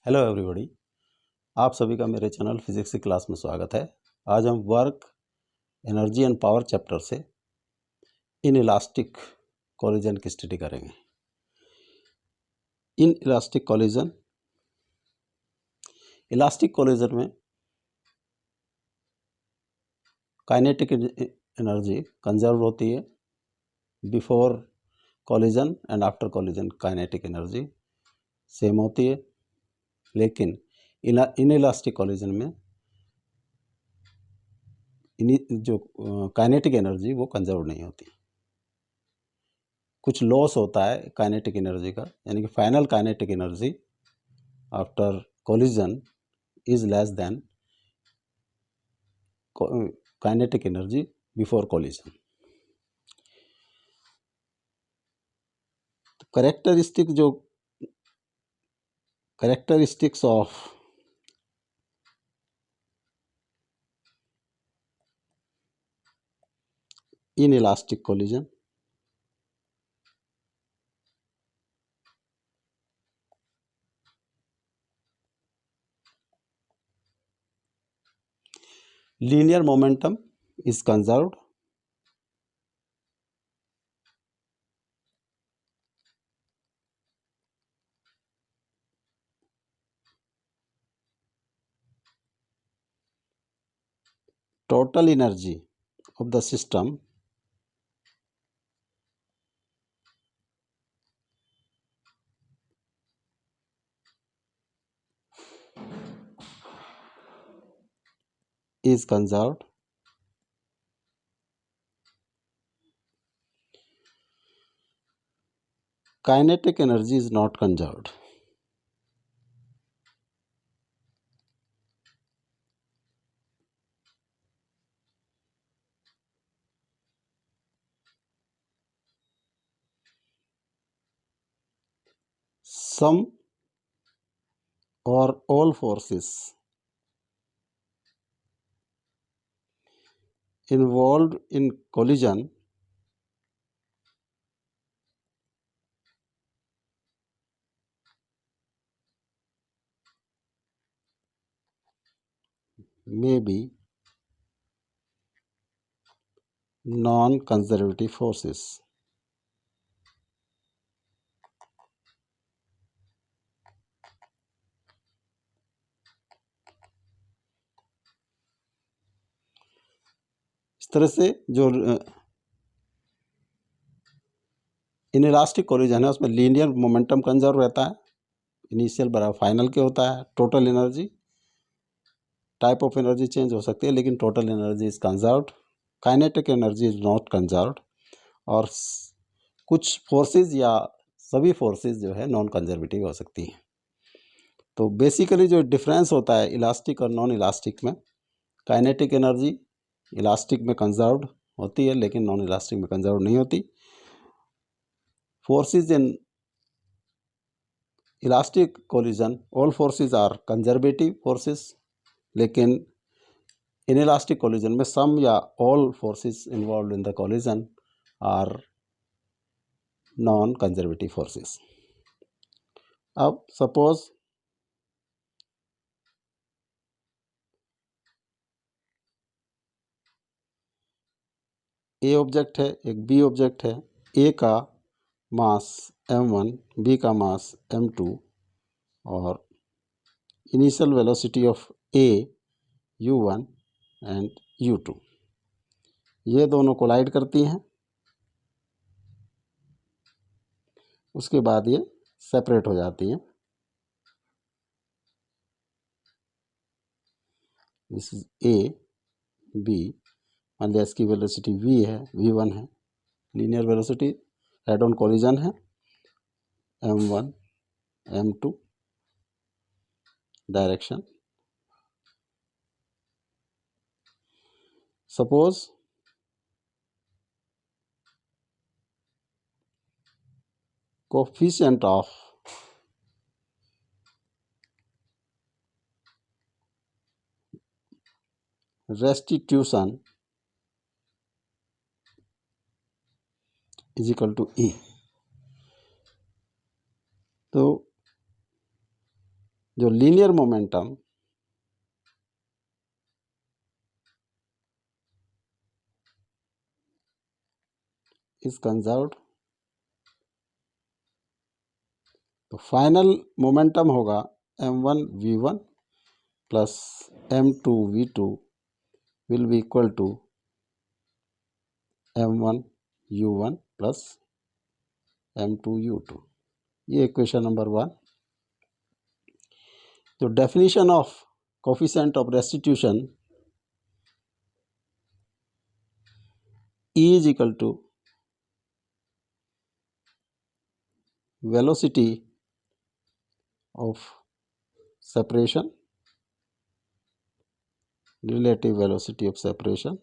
Hello everybody, आप सभी का मेरे चैनल फिजिक्स की क्लास में स्वागत है। आज हम work, energy and power chapter से इन इलास्टिक कोलिजन की स्टडी करेंगे। इन इलास्टिक कोलिजन में काइनेटिक एनर्जी कंजर्व होती है। Before collision and after collision kinetic energy same होती है, लेकिन इन इलास्टिक कोलिजन में जो काइनेटिक एनर्जी वो कंजर्व नहीं होती। कुछ लॉस होता है काइनेटिक एनर्जी का, यानी कि final kinetic energy after collision is less than kinetic energy before collision. Characteristics of inelastic collision. Linear momentum is conserved. Total energy of the system is conserved. Kinetic energy is not conserved. Some or all forces involved in collision may be non-conservative forces. इस तरह से जो inelastic collision है उसमें linear momentum conserve रहता है, initial बराबर final के होता है। Total energy, type of energy change हो सकती है, लेकिन total energy is conserved. Kinetic energy is not conserved. और कुछ फोर्सेस या सभी फोर्सेस जो है नॉन कंजर्वेटिव हो सकती हैं। तो बेसिकली जो डिफरेंस होता है इलास्टिक और नॉन इलास्टिक में, काइनेटिक एनर्जी इलास्टिक में कंजर्व्ड होती है लेकिन नॉन इलास्टिक में कंजर्व नहीं होती। Forces in elastic collision, all forces are conservative forces, लेकिन इनइलास्टिक कोलिजन में सम या all forces involve in the collision are non conservative forces. अब सपोज ए ऑब्जेक्ट है, एक बी ऑब्जेक्ट है। ए का मास m1, बी का मास m2 और initial velocity of A u1 and u2, ये दोनों कोलाइड करती हैं। उसके बाद ये सेपरेट हो जाती हैं। दिस इज ए बी, मान लिया इसकी वेलोसिटी v है, v1 है, linear velocity head on collision है m1 m2 direction. Suppose coefficient of restitution is equal to e. तो जो लीनियर मोमेंटम इज कंजर्व्ड, तो फाइनल मोमेंटम होगा m1 v1 plus m2 v2 will be equal to m1 u1 plus m2 u2। ये equation number 1। तो definition of coefficient of restitution E is equal to velocity of separation, relative velocity of separation,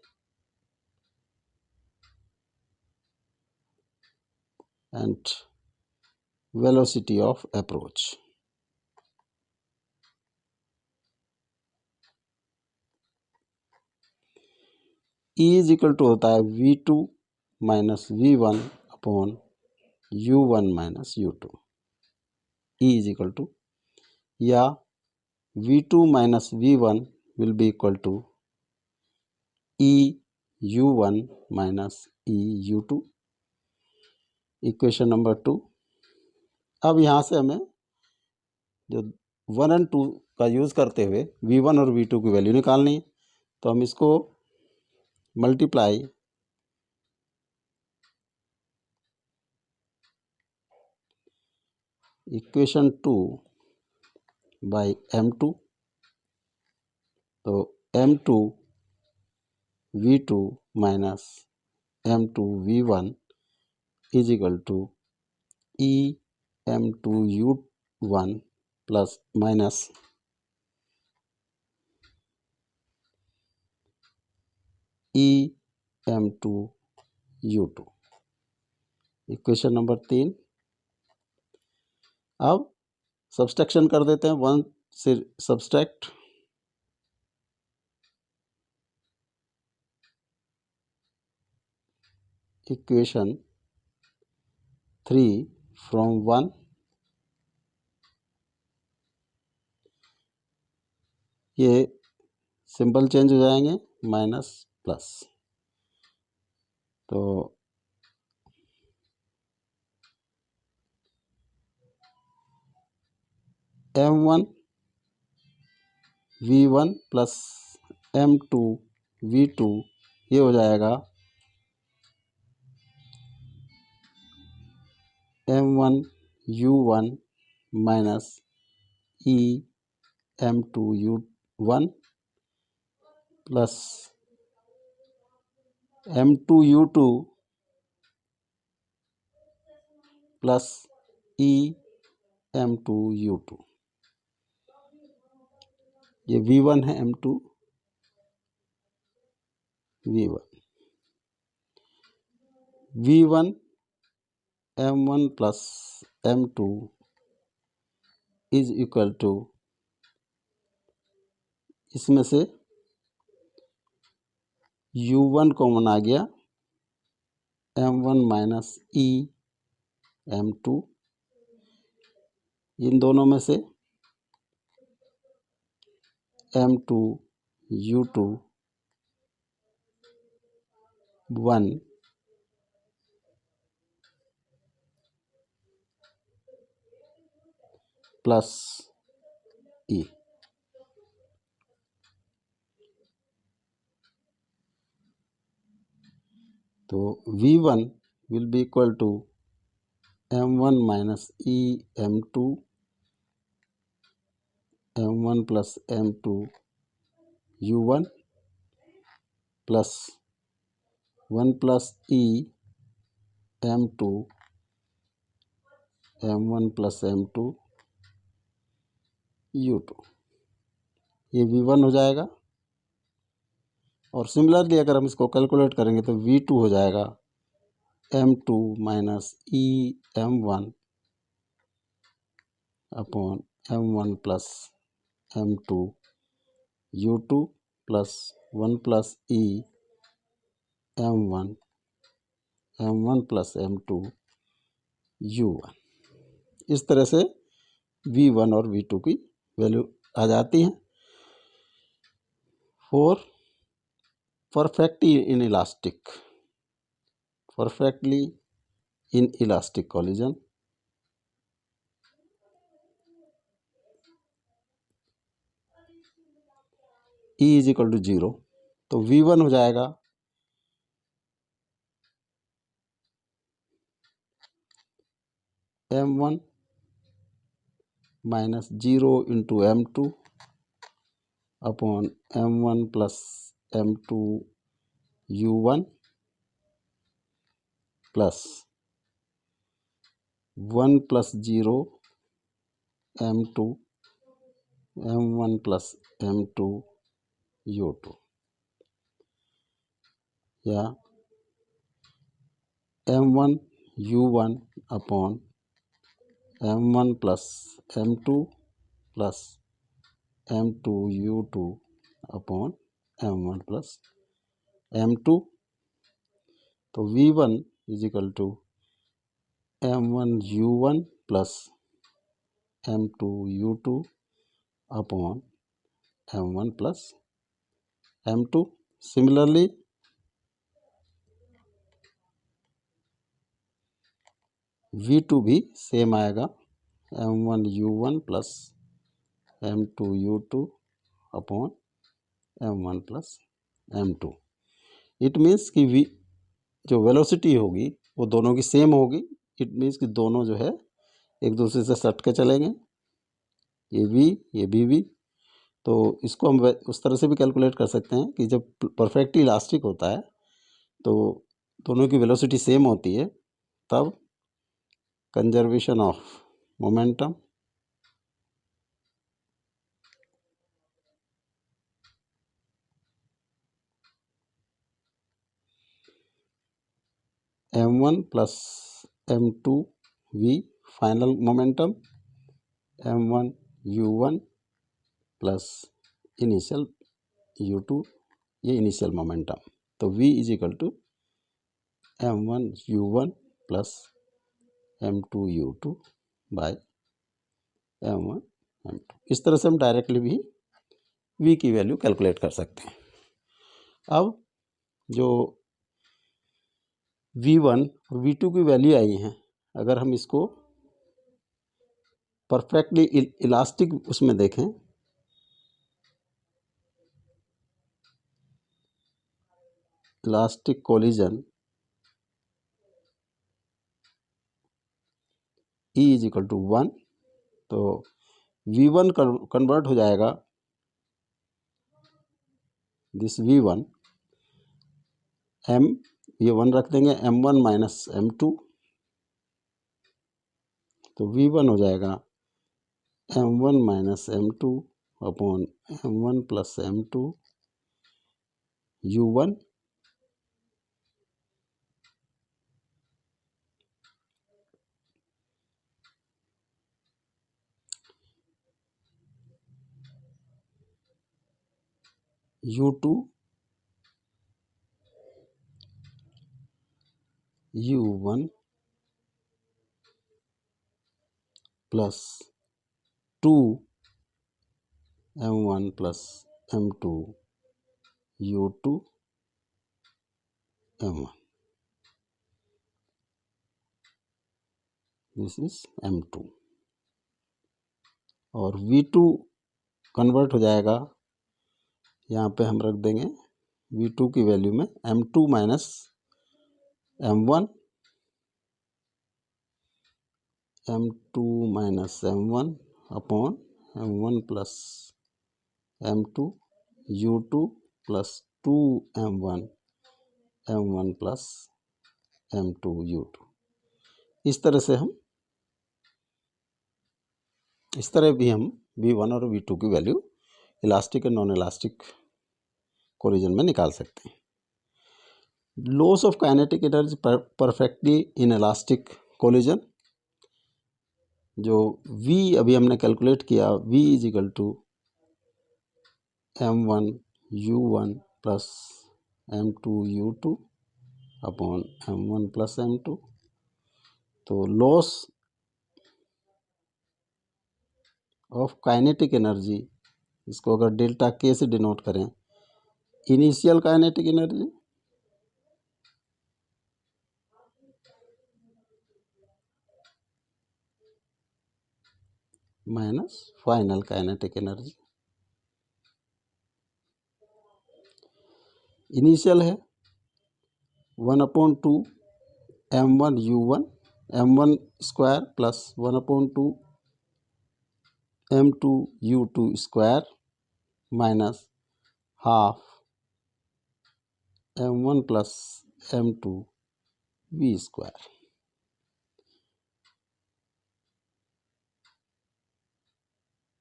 and velocity of approach। E is equal to होता है v2 minus v1 upon u1 minus u2। E is equal to, या v2 minus v1 will be equal to e u1 minus e u2। Equation number 2। अब यहाँ से हमें जो 1 और 2 का यूज़ करते हुए v1 और v2 की वैल्यू निकालनी है, तो हम इसको मल्टीप्लाई इक्वेशन 2 बाई m2, तो m2 v2 minus m2 v1 is equal to e m2 u1 plus minus e m2 u2। Equation number 3। अब सब्सट्रैक्शन कर देते हैं, 1 से सब्सट्रैक्ट, इक्वेशन 3 फ्रॉम 1, ये सिंबल चेंज हो जाएंगे माइनस प्लस, तो m1 v1 plus m2 v2 ये हो जाएगा m1 u1 minus e m2 u1 plus m2 u2 plus e m2 u2। ये v1 है, m2 v1 v1 m1 plus m2 is equal to, इसमें से u1 कॉमन आ गया, m1 minus e m2, इन दोनों में से m2 u2 1 प्लस e, तो v1 will be equal to m1 minus e m2 m1 plus m2 u1 plus 1 plus e m2 m1 plus m2 u2। ये v1 हो जाएगा, और similarly अगर हम इसको कैलकुलेट करेंगे तो v2 हो जाएगा m2 minus e m1 upon m1 plus m2 u2 plus 1 plus e m1 plus m2 u1। इस तरह से v1 और v2 की वैल्यू आ जाती हैं for perfectly in elastic collision E is equal to 0। तो V1 हो जाएगा M1 minus 0 into M2 upon M1 plus M2 U1 plus 1 plus 0 M2 M1 plus M2 U2 या M1 U1 upon M1 plus M2 plus M2 U2 upon M1 plus M2। तो V1 is equal to M1 U1 plus M2 U2 upon M1 plus M2। Similarly V2 भी same आएगा M1 U1 plus M2 U2 upon M1 plus M2। It means कि V जो velocity होगी वो दोनों की same होगी। इट मीन्स कि दोनों जो है एक दूसरे से सट के चलेंगे, ये V ये भी। तो इसको हम उस तरह से भी कैलकुलेट कर सकते हैं कि जब परफेक्टली इलास्टिक होता है तो दोनों की वेलोसिटी सेम होती है, तब conservation of momentum M1 plus M2 V final momentum M1 U1 plus initial U2 ये इनिशियल मोमेंटम। तो V is equal to M1 U1 plus M2 U2 by M1 M2। इस तरह से हम डायरेक्टली भी V की वैल्यू कैलकुलेट कर सकते हैं। अब जो V1 और V2 की वैल्यू आई हैं, अगर हम इसको परफेक्टली इलास्टिक उसमें देखें, elastic collision E is equal to 1, तो V1 कन्वर्ट हो जाएगा दिस V1 M ये 1 रख देंगे M1 माइनस M2, तो V1 हो जाएगा M1 minus M2 upon M1 plus M2 U1 U2 U1 plus 2 M1 plus M2 U2 M1, this is M2। और V2 कन्वर्ट हो जाएगा, यहाँ पे हम रख देंगे V2 की वैल्यू में M2 minus M1 M2 minus M1 upon M1 plus M2 U2 plus 2 M1 M1 plus M2 U2। इस तरह भी हम V1 और V2 की value elastic and non elastic collision में निकाल सकते हैं। Loss of kinetic energy perfectly in elastic collision, जो V अभी हमने कैलकुलेट किया, V is equal to M1 U1 plus M2 U2 upon M1 plus M2। तो लॉस ऑफ काइनेटिक एनर्जी, इसको अगर डेल्टा के से डिनोट करें, initial kinetic energy minus final kinetic energy. Initial है 1/2 m1u1 m1 square plus 1/2 m2u2 square minus half m1 plus m2 v square.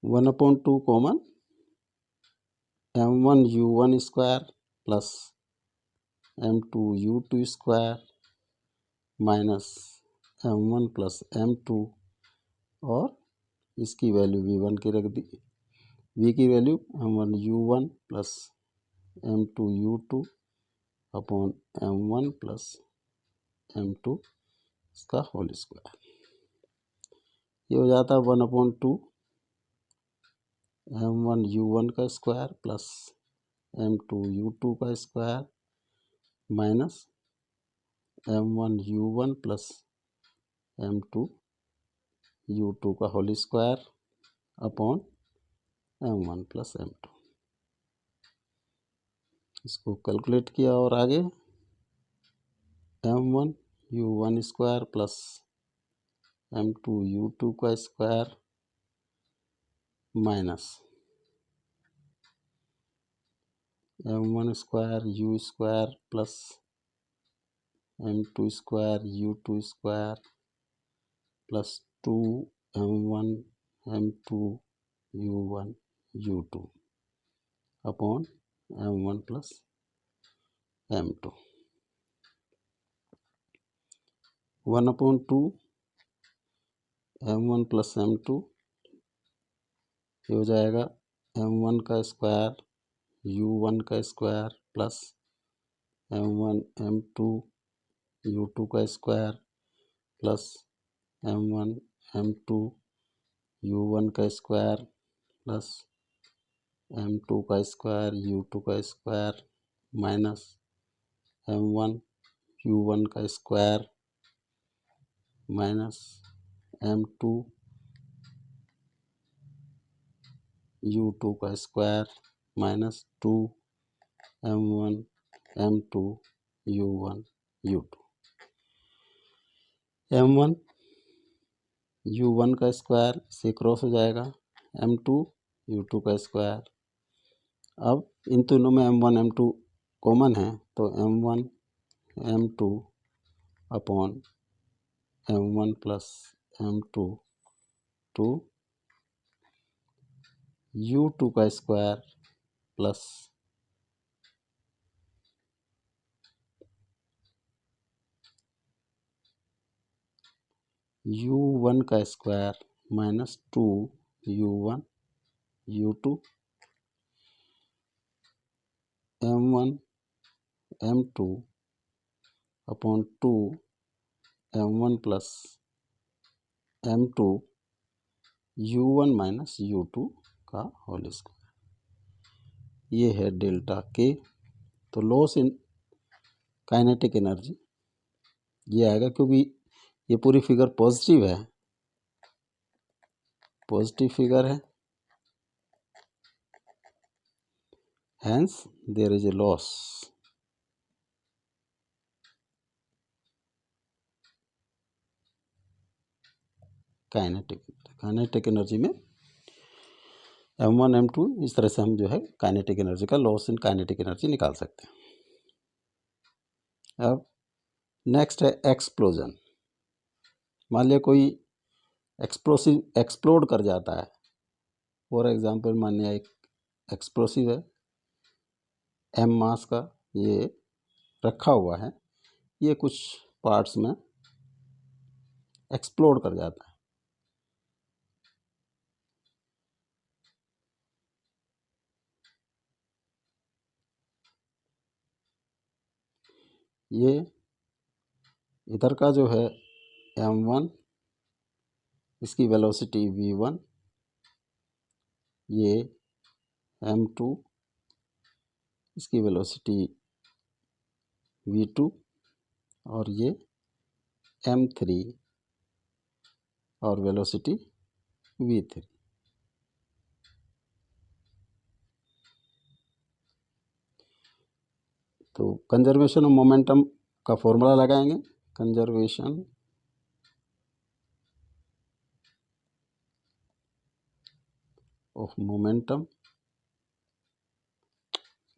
1/2 common m1u1 square plus m2u2 square minus m1 plus m2 और इसकी value v1 की रख दी, v की value m1u1 plus m2u2 upon m1 plus m2 इसका whole square. ये हो जाता है 1/2 m1u1 का स्क्वायर प्लस m2u2 का square minus m1u1 plus m2u2 का whole square upon m1 plus m2। इसको कैलकुलेट किया और आगे m1u1 स्क्वायर प्लस m2u2 का square minus m1 square u square plus m2 square u2 square plus 2m1 m2 u1 u2 upon m1 plus m2। 1/2 m1 plus m2 ये हो जाएगा m1 का square u1 का square plus m1 m2 u2 का square plus m1 m2 u1 का square plus m2 का square u2 का square minus m1 u1 का स्क्वायर माइनस m2 u2 का square minus 2 m1 m2 u1 u2। m1 u1 का square से cross हो जाएगा m2 u2 का स्क्वायर। अब इन दोनों में m1 m2 कॉमन है तो m1 m2 upon m1 plus m2 to u2 का स्क्वायर प्लस u1 का square minus 2 u1 u2 m1 m2 upon 2 m1 plus m2 u1 minus u2 का होल स्क्वायर। ये है डेल्टा के। तो लॉस इन काइनेटिक एनर्जी ये आएगा, क्योंकि ये पूरी फिगर पॉजिटिव है, पॉजिटिव फिगर है, hence there is a loss. Kinetic energy में m1 m2 इस तरह से हम जो है काइनेटिक एनर्जी का लॉस इन काइनेटिक एनर्जी निकाल सकते हैं। अब नेक्स्ट है एक्सप्लोजन। मान लिया कोई एक्सप्लोसिव एक्सप्लोड कर जाता है, फॉर एग्जांपल मान लिया एक एक्सप्लोसिव है m मास का, ये रखा हुआ है, ये कुछ पार्ट्स में एक्सप्लोड कर जाता है। ये इधर का जो है m1, इसकी वेलोसिटी v1 ये m2, इसकी वेलोसिटी v2, और ये m3 और वेलोसिटी v3। तो कंजर्वेशन ऑफ मोमेंटम का फॉर्मूला लगाएंगे। Conservation of momentum,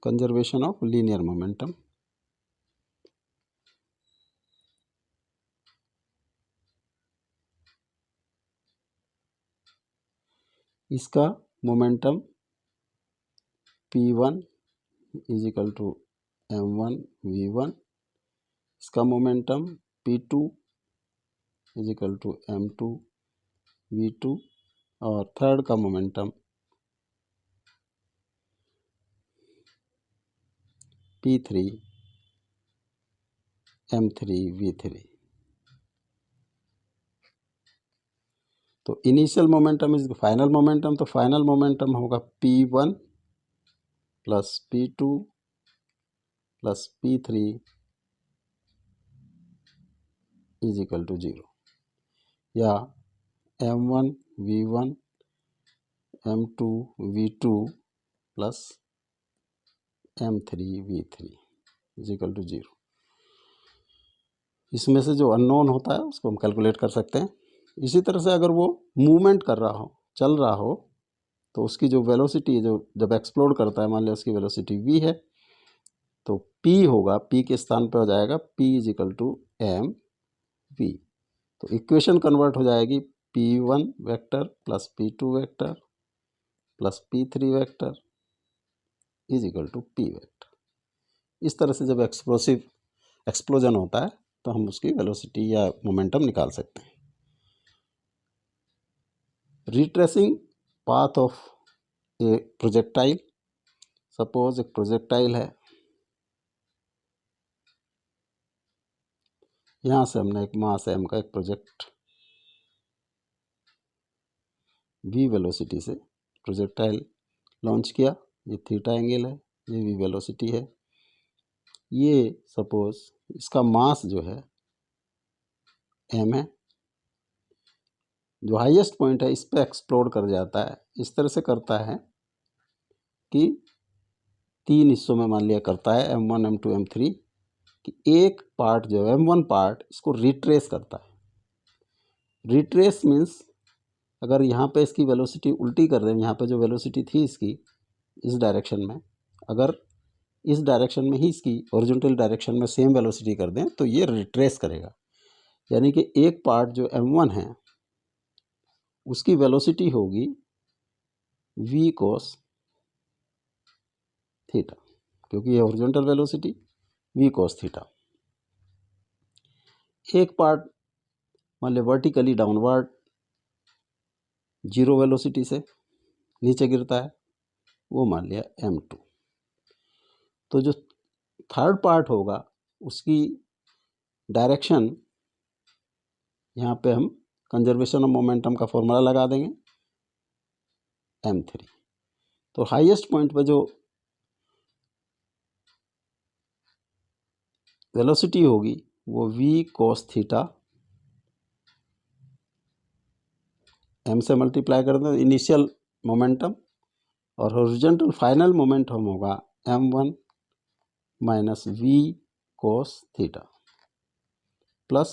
conservation of linear momentum. इसका momentum P1 is equal to m1 v1, इसका momentum P2 is equal to m2 v2, और थर्ड का मोमेंटम P3 m3 v3। तो initial momentum is final momentum, तो final momentum होगा P1 plus P2 plus P3 is equal to 0, या m1 v1 m2 v2 plus m3 v3 is equal to 0। इसमें से जो unknown होता है उसको हम कैलकुलेट कर सकते हैं। इसी तरह से अगर वो मूवमेंट कर रहा हो, चल रहा हो, तो उसकी जो वेलोसिटी जो जब एक्सप्लोड करता है, मान लिया उसकी वेलोसिटी v है, तो p होगा, p के स्थान पर हो जाएगा p is equal to m v। तो इक्वेशन कन्वर्ट हो जाएगी p1 vector plus p2 vector plus p3 vector is equal to p vector. इस तरह से जब एक्सप्लोजन होता है तो हम उसकी वेलोसिटी या मोमेंटम निकाल सकते हैं। Retracing path of A projectile, suppose एक प्रोजेक्टाइल है, यहाँ से हमने एक मास m का एक प्रोजेक्ट v वेलोसिटी से प्रोजेक्टाइल लॉन्च किया। ये थीटा एंगल है, ये v वेलोसिटी है। ये सपोज इसका मास जो है m है, जो हाईएस्ट पॉइंट है इस पे एक्सप्लोड कर जाता है। इस तरह से करता है कि 3 हिस्सों में मान लिया करता है, m1 m2 m3, कि एक पार्ट जो है m1 पार्ट इसको रिट्रेस करता है। रिट्रेस मीन्स अगर यहाँ पे इसकी वेलोसिटी उल्टी कर दें, यहाँ पे जो वेलोसिटी थी इसकी इस डायरेक्शन में, अगर इस डायरेक्शन में ही इसकी हॉरिजॉन्टल डायरेक्शन में सेम वेलोसिटी कर दें तो ये रिट्रेस करेगा। यानी कि एक पार्ट जो m1 है उसकी वेलोसिटी होगी v cos थीटा, क्योंकि ये horizontal velocity v cos theta. एक पार्ट मान लिया वर्टिकली डाउनवर्ड जीरो वेलोसिटी से नीचे गिरता है, वो मान लिया m2। तो जो थर्ड पार्ट होगा उसकी डायरेक्शन, यहाँ पे हम कंजर्वेशन ऑफ मोमेंटम का फॉर्मूला लगा देंगे m3। तो हाईएस्ट पॉइंट पर जो वेलोसिटी होगी वो v cos थीटा, m से मल्टीप्लाई कर दें इनिशियल मोमेंटम, और हॉरिजॉन्टल फाइनल मोमेंटम होगा m1 minus v cos theta plus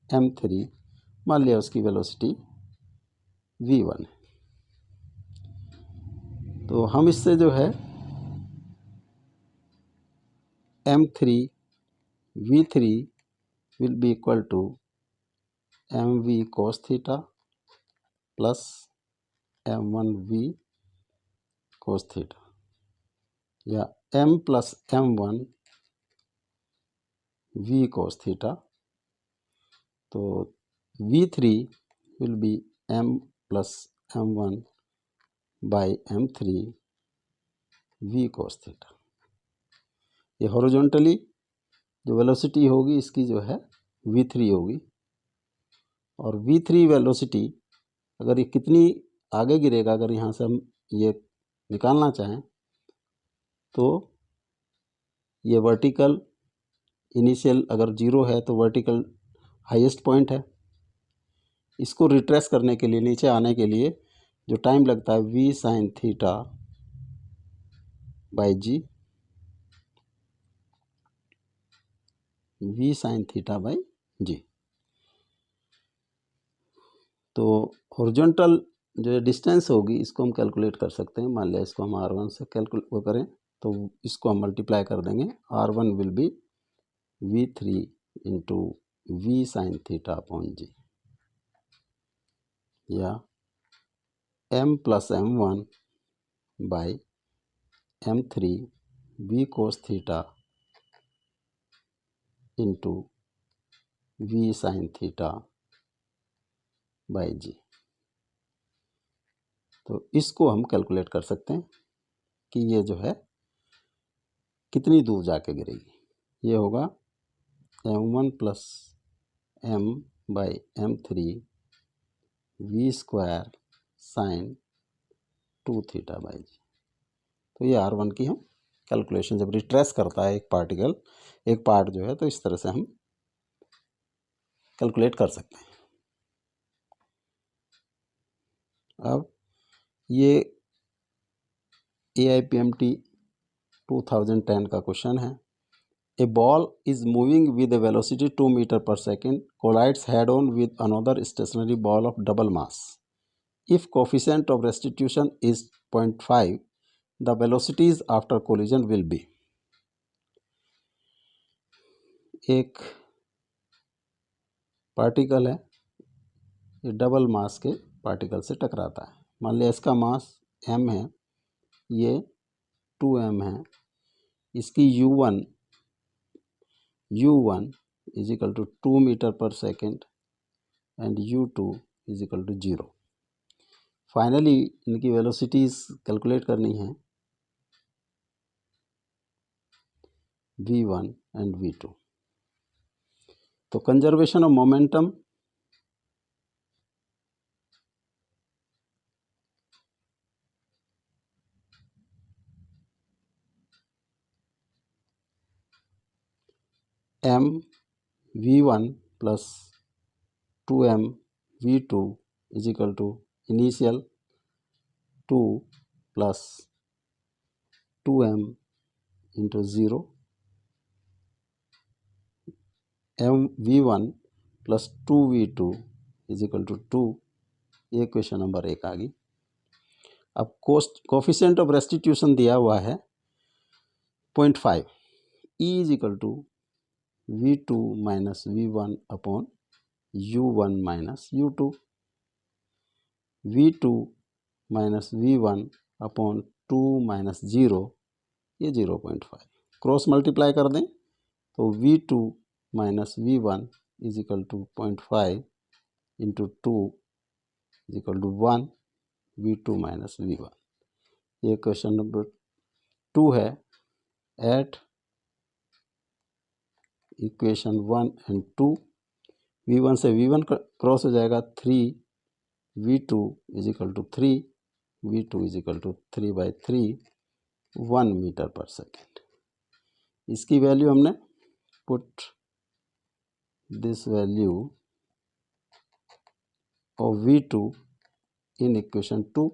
m3, मान लिया उसकी वेलोसिटी v1 है। तो हम इससे जो है m3 v3 will be equal to mv cos theta plus m1v cos theta, या m plus m1 v cos theta. तो v3 will be m plus m1 by m3 v cos theta. ये horizontally जो velocity होगी इसकी जो है v3 होगी, और v3 वेलोसिटी अगर ये कितनी आगे गिरेगा, अगर यहाँ से हम ये निकालना चाहें तो ये वर्टिकल इनिशियल अगर 0 है तो वर्टिकल हाईएस्ट पॉइंट है। इसको रिट्रेस करने के लिए, नीचे आने के लिए जो टाइम लगता है v sin theta by g, v sin theta by g. तो हॉरिजॉन्टल जो डिस्टेंस होगी इसको हम कैलकुलेट कर सकते हैं। मान लिया इसको हम r1 से कैलकुलेट वो करें तो इसको हम मल्टीप्लाई कर देंगे। r1 will be v3 into v sin theta upon g, या m plus m1 by m3 v cos theta into v sin theta by g. तो इसको हम कैलकुलेट कर सकते हैं कि ये जो है कितनी दूर जाके गिरेगी। ये होगा m1 plus m by m3 v square sine 2 theta by g. तो ये r1 की हम कैलकुलेशन जब रिट्रेस करता है एक पार्टिकल, एक पार्ट जो है, तो इस तरह से हम कैलकुलेट कर सकते हैं। अब ये AIPMT 2010 का क्वेश्चन है। A ball is moving with a velocity 2 metre पर second, collides head on with another stationary ball of double mass. If coefficient of restitution is 0.5, the velocities after collision will be. एक particle है, ये double मास के particle से टकराता है। मान लिया इसका मास m है, ये 2m है। इसकी u1 is equal to 2 metre पर second and u2 is equal to 0। Finally इनकी वेलोसिटीज कैलकुलेट करनी है, v1 एंड v2। तो conservation of momentum m v1 plus 2m v2 is equal to initial 2 plus 2m into 0, m v1 plus 2v2 is equal to 2। ये question number 1 आ गई। अब coefficient of restitution दिया हुआ है 0.5, E is equal to v2 minus v1 upon u1 minus u2। v2 minus v1 upon 2 minus 0, ये 0.5। Cross multiply कर दें तो v2 minus v1 is equal to 0.5 into 2 is equal to 1, v2 minus v1। ये question number 2 है। Eight equation 1 and 2, v1 से v1 cross हो जाएगा 3, v2 is equal to 3, v2 is equal to 3/3 1 metre पर second. इसकी value हमने put this value of v2 in equation 2।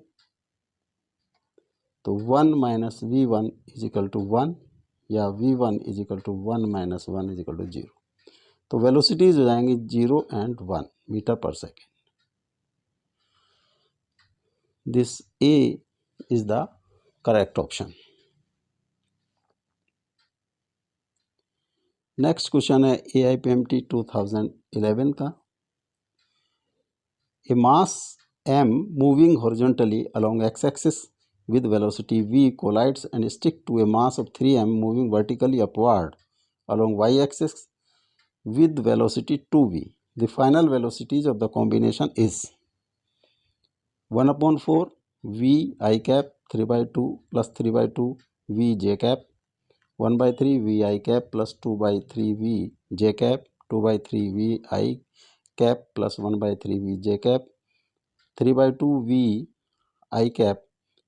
तो 1 minus v1 is equal to 1, या v1 is equal to 1 minus 1 is equal to 0। तो velocities हो जाएंगी 0 and 1 metre पर second. This A is the correct option. Next question है AIPMT 2011 का। A mass m moving horizontally along x-axis with velocity v collides and stick to a mass of 3m moving vertically upward along y-axis with velocity 2v. The final velocities of the combination is 1/4 v I cap 3/2 plus 3/2 v j cap, 1/3 v I cap plus 2/3 v j cap, 2/3 v I cap plus 1/3 v j cap, 3/2 v I cap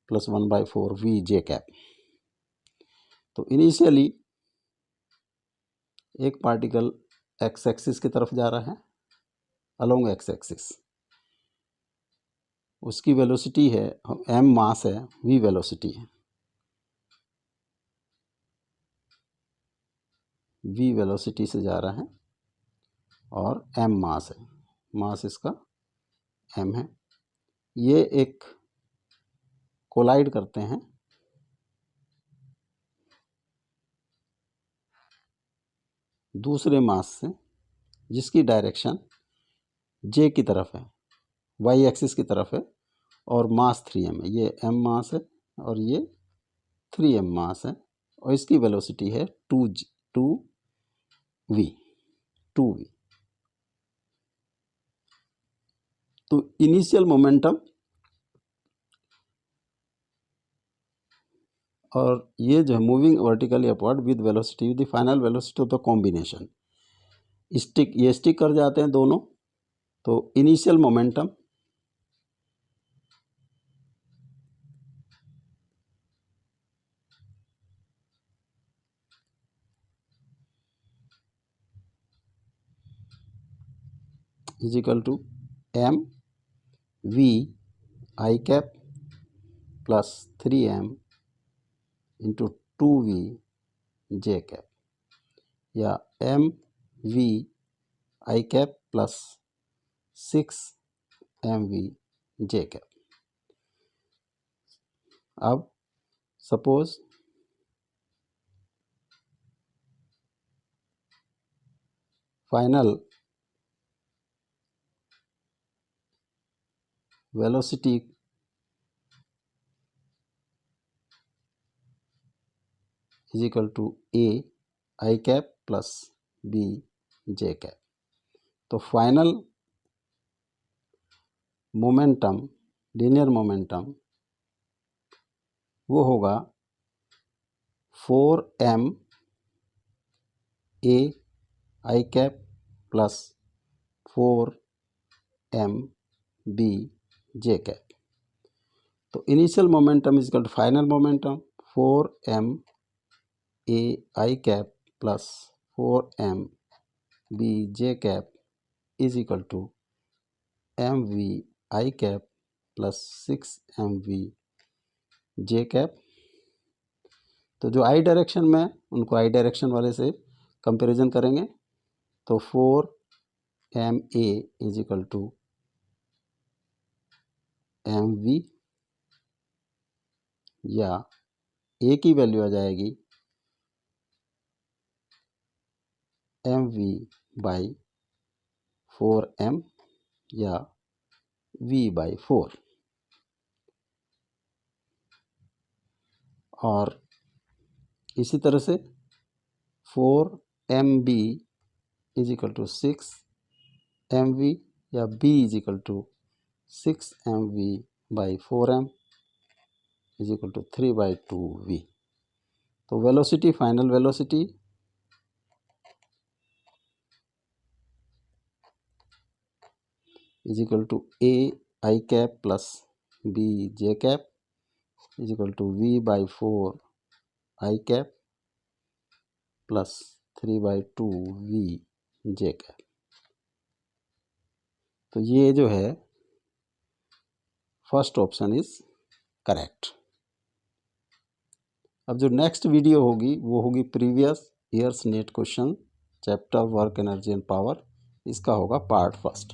plus 1/4 v j cap. तो initially एक particle x axis की तरफ जा रहा है along x axis, उसकी velocity है m mass है, v वेलोसिटी है, v वेलोसिटी से जा रहा है और m मास है, मास इसका m है। ये एक कोलाइड करते हैं दूसरे मास से जिसकी डायरेक्शन j की तरफ है, y एक्सिस की तरफ है और मास 3m है। ये m मास है और ये 3m मास है और इसकी वेलोसिटी है 2v। तो इनिशियल मोमेंटम और ये जो है moving vertically upward with velocity with the final velocity of the combination, ये स्टिक कर जाते हैं दोनों। तो initial momentum is equal to m v I cap plus 3m into 2v j cap, या m v I cap plus 6mv j cap. अब suppose final velocity is equal to a I cap plus b j cap. तो final momentum, linear momentum वो होगा 4m a I cap plus 4m b j cap. तो initial momentum is equal to final momentum 4m a I cap plus 4m b j cap is equal to mv I cap plus 6mv j cap. तो जो आई direction में उनको आई direction वाले से comparison करेंगे तो 4ma is equal to mv, या a की वैल्यू आ जाएगी mv बाई 4m या v बाई 4। और इसी तरह से 4mb is equal to 6mv या b is equal to 6mv by 4m is equal to 3/2v। तो velocity, final velocity is equal to a I cap plus b j cap is equal to v by 4 I cap plus 3/2v j cap. तो ये जो है first option is correct. अब जो next video होगी वो होगी previous years net question chapter work energy and power, इसका होगा पार्ट फर्स्ट।